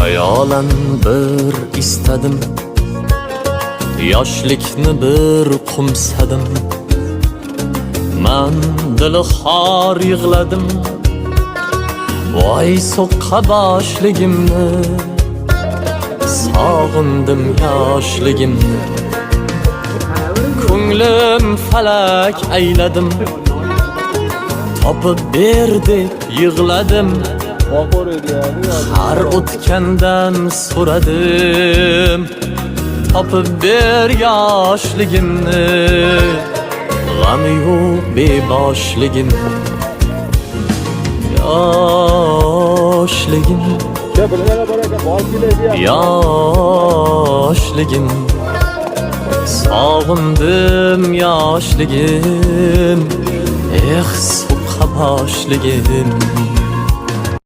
Hayolan bir istadim, yoshlikni bir qumsadim. Men dili xor yig'ladim, voy so'qqa boshligimni. Sog'indim yoshligimni, ko'nglim falak ayladim. Topib ber deb yig'ladim, har o'tgandan so'radim. Topib ber yoshligimni, g'ami yo'q beboshligimni. Yoshligim, yoshligim, sog'indim yoshligim. So'qqa boshligim.